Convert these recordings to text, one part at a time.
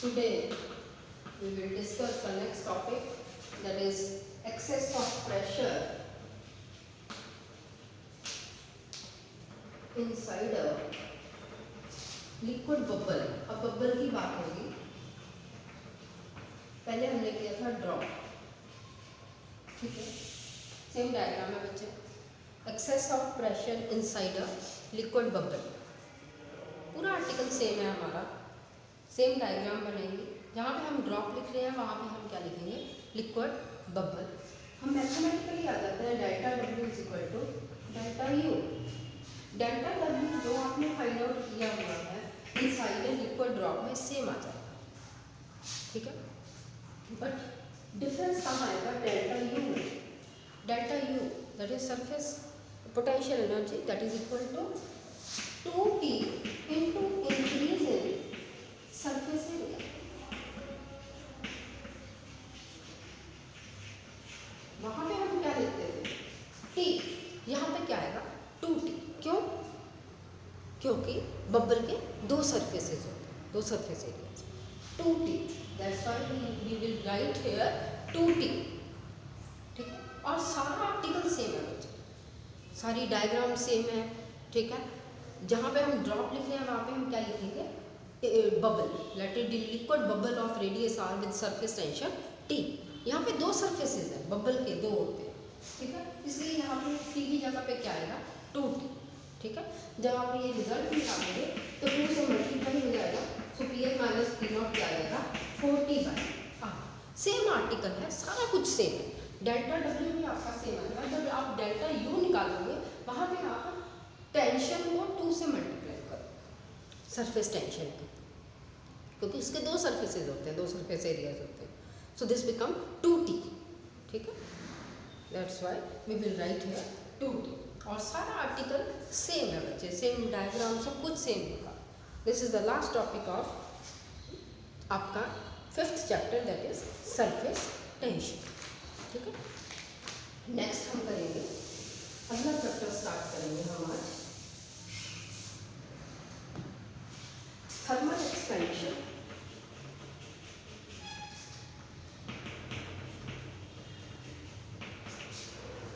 Today we will discuss the next topic, that is excess of pressure inside a liquid bubble. अब bubble की बात होगी, पहले हमने किया था ड्रॉप, ठीक है, सेम डायग्राम है बच्चे। Excess of pressure inside a liquid bubble, पूरा आर्टिकल सेम है हमारा, सेम डायग्राम बनेगी। जहाँ पे हम ड्रॉप लिख रहे हैं वहाँ पे हम क्या लिखेंगे, लिक्विड बबल। हम मैथमेटिकली आ जाते हैं, delta W is equal to delta U. Delta W जो आपने फाइंड आउट किया हुआ है इनसाइड ए लिक्विड ड्रॉप में सेम आ जाएगा, ठीक है। बट डिफरेंस कहाँ आएगा, डेल्टा यू में। Delta U that is surface potential energy, that is equal to 2T into increase in surface area. वहां पे हम क्या लिखते थे, T, यहाँ पे क्या आएगा 2T। क्यों? क्योंकि बबल के दो सरफेसेस होते हैं, दो surface area, 2T, that's why we will write here 2T, ठीक है। और सारा आर्टिकल सेम है बच्चे, सारी डायग्राम सेम है, ठीक है। जहाँ पे हम ड्रॉप लिख रहे हैं वहाँ पे हम क्या लिखेंगे, bubble, let it liquid bubble of radius R with surface tension T। यहाँ पे दो सरफेसेस हैं, बबल के दो होते हैं, ठीक है, इसलिए यहाँ पे T की जगह पे क्या आएगा 2T, ठीक है। जब आप ये रिजल्ट निकालेंगे तो 2 से मल्टीप्लाई हो जाएगा, सो Pf माइनस P नॉट क्या आएगा 40/r। सेम आर्टिकल है, सारा कुछ सेम है, डेल्टा डब्ल्यू भी आपका सेम आएगा। जब आप डेल्टा यू निकालोगे वहाँ पे आप टेंशन को 2 से मल्टीप्लाई करो, सरफेस टेंशन को, क्योंकि इसके दो सरफेसेस होते हैं, दो सरफेस एरियाज होते हैं, सो दिस बिकम 2T, ठीक है। That's why we will write here 2T। और सारा आर्टिकल सेम है बच्चे, सेम डायग्राम, सब कुछ सेम होगा। This is the last topic of आपका 5th chapter, that is surface tension, ठीक है। नेक्स्ट हम करेंगे, अगला चैप्टर स्टार्ट करेंगे हम आज, thermal expansion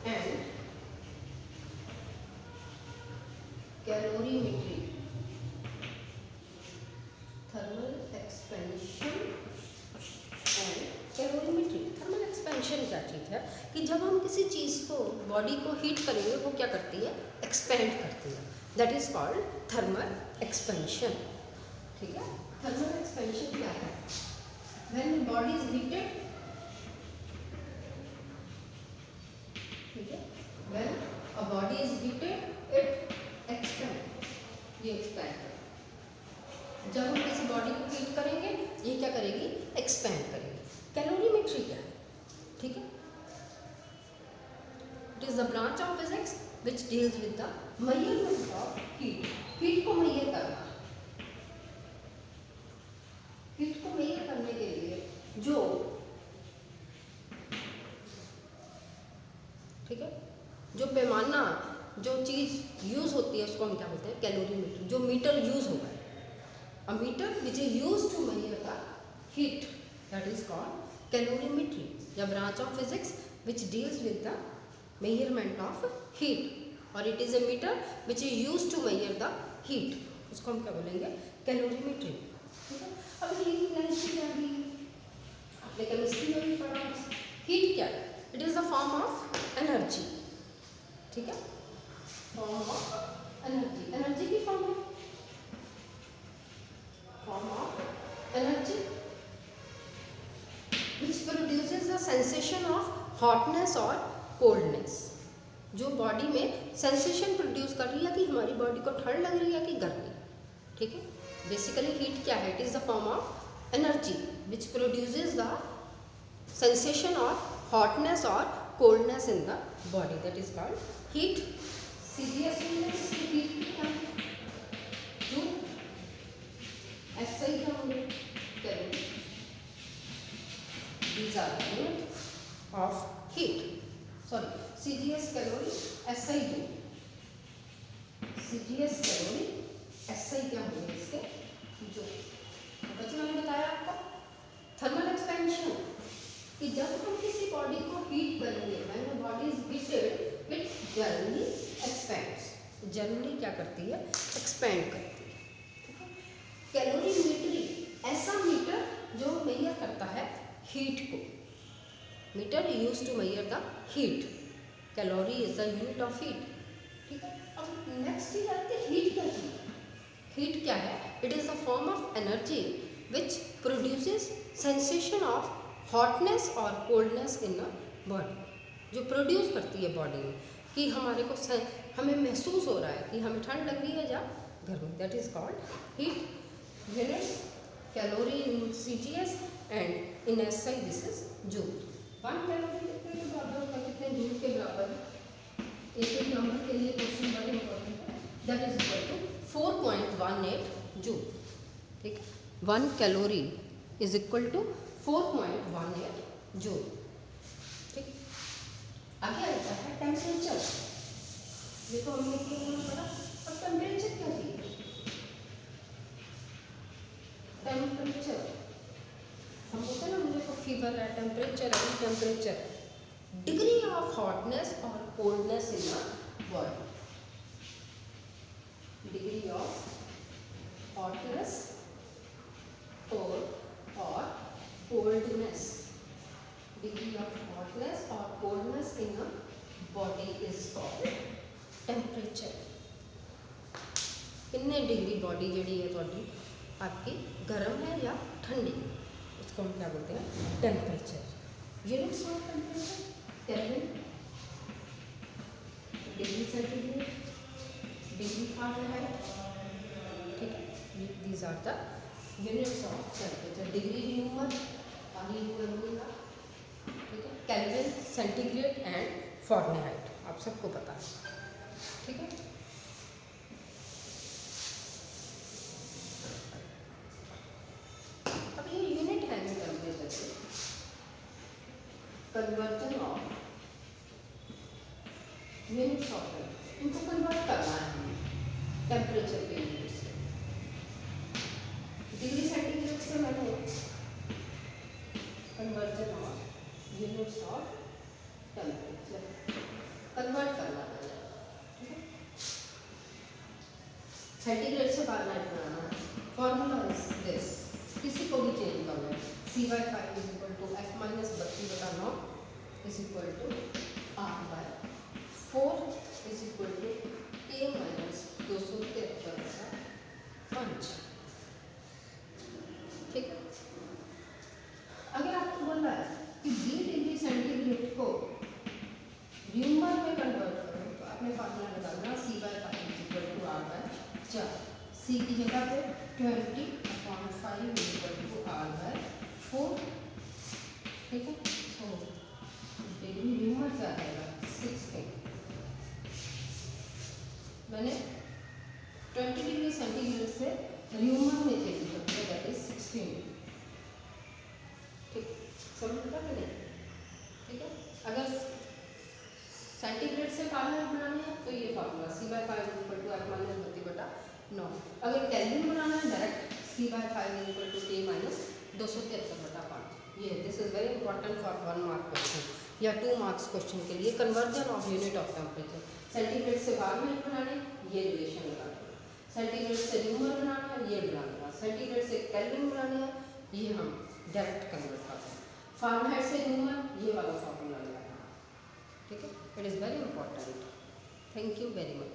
and calorimetry. Thermal expansion and calorimetry. Thermal expansion क्या चीज़ है कि जब हम किसी चीज़ को, बॉडी को हीट करेंगे, वो क्या करती है, एक्सपेंड करती है, that is called thermal expansion, ठीक है। थर्मल एक्सपेंशन क्या है, व्हेन बॉडी इज हीटेड, ठीक है, when a body is heated it expand, ये एक्सपेंड करेगी। जब हम किसी बॉडी को हीट करेंगे ये क्या करेगी, एक्सपेंड करेगी। कैलोरीमेट्री क्या है, ठीक है, it is the branch of physics which deals with the measurement of heat. Heat को मेजर करना, हीट को मेजर करने के लिए जो, ठीक है, जो पैमाना, जो चीज़ यूज़ होती है उसको हम क्या बोलते हैं, कैलोरीमीटर। जो मीटर यूज़ होगा, a meter which is use to measure the heat, that is called calorimetry, the branch of physics which deals with the measurement of heat, और it is a meter which is use to measure the heat, उसको हम क्या बोलेंगे, calorimetry, ठीक है। अब heat energy क्या है, आपने केमिस्ट्री में भी पढ़ा, हीट क्या है, it is the form of energy, ठीक है, फॉर्म ऑफ एनर्जी, एनर्जी की फॉर्म है, form of energy which produces the sensation of hotness और कोल्डनेस। जो बॉडी में सेंसेशन प्रोड्यूस कर रही है कि हमारी बॉडी को ठंड लग रही है कि गर्मी, ठीक है। बेसिकली हीट क्या है, it is the form of energy which produces the sensation of hotness और coldness in the body, that is called heat. Seriously heat क्या है, जो ऐसा ही क्या होंगे, calorie, these are the unit of heat, sorry, CGS calorie SI जो, CGS calorie SI क्या होंगे इसके, जो बच्चे मैंने बताया आपको बॉडी को हीट करेंगे, when the body is heated it generally expends, generally क्या करती है, एक्सपेंड करती है। कैलोरीमेट्री ऐसा मीटर जो मेजर करता है हीट को, meter use to measure the heat, calorie is the unit of heat, ठीक है। अब नेक्स्ट चीज आती है हीट क्या चीज, हीट क्या है, it is a form of energy which produces sensation of hotness और कोल्डनेस इन अ बॉडी, जो प्रोड्यूस करती है बॉडी में कि हमारे को हमें महसूस हो रहा है कि हमें ठंड लग रही है या गर्मी, that is called heat. Unit calorie in CGS and in SI this is joule. 1 calorie कितने के बराबर होगा, कितने जूल के बराबर है, एक नंबर के लिए क्वेश्चन बड़े इंपॉर्टेंट है, that is equal to 4.18 joule, ठीक है। 1 calorie is equal to 4.18 joule, ठीक। आगे आता है टेम्परेचर, देखो हमने क्या पढ़ा, अब टेम्परेचर क्या चीज, टेम्परेचर हम बोलते हैं ना मुझे को फीवर है, टेम्परेचर है, टेम्परेचर डिग्री ऑफ हॉटनेस और coldness in the body, degree of hotness और कोल्डनेस, डिग्री ऑफ हॉटनेस और coldness in a body is called temperature. कितने डिग्री बॉडी जी है थोड़ी आपकी गर्म है या ठंडी, उसको हम क्या बोलते हैं, temperature. Units of temperature kelvin, degree centigrade, degree fahrenheit, ठीक है, these are the units of temperature. Degree न्यूमर आगे करूँगा, ठीक है, केल्विन, सेंटीग्रेड एंड फ़ारेनहाइट आप सबको पता है, ठीक है। अब ये यूनिट है जो टेम्परेचर से conversion of units of temperature, इनको कन्वर्ट करना है हमें टेम्परेचर के यूनिट से। डिग्री सेंटीग्रेड से मैंने conversion of units of temperature convert करना है, ठीक है। सेंटीग्रेड से फ़ारेनहाइट बनाना है, फॉर्मूला इज दिस, किसी को भी चेंज करना है, CY5 is equal to F minus 32/9 is equal to R/4 is equal to K minus 273/5, ठीक है। अगर आपको बोल रहा है कि 20 डिग्री सेंटीग्रेड को न्यूमर में कन्वर्ट करो तो आपने फार्मूला निकालना CY5 is equal to R/4, C की जगह पे 20/5 इज इक्वल टू R/4, ठीक है। तो डिग्री न्यूमर क्या आएगा 16, मैंने 20 डिग्री सेंटीग्रेड से न्यूमर में चेंज कर दिया, दैट इज 16, ठीक, समझ पता कि नहीं, ठीक है। अगर सेंटीग्रेड से फ़ारेनहाइट बनाना है तो ये formula CY5 is equal to F minus 32/9, अगर केल्विन बनाना है direct CY5 is equal to K minus 273/5, ये this is very important for 1 mark question या 2 मार्क्स क्वेश्चन के लिए। Conversion of unit of temperature, centigrade से फ़ारेनहाइट बनाने ये रिलेशन लगाना, सेंटीग्रेड से न्यूमर बनाना है ये बनाना, सेंटीग्रेड से केल्विन बनाना है ये हम डायरेक्ट कन्वर्ट करते हैं, फ़ारेनहाइट से न्यूमर ये वाला फॉर्मूला लगाना, ठीक है। It is very important, thank you very much.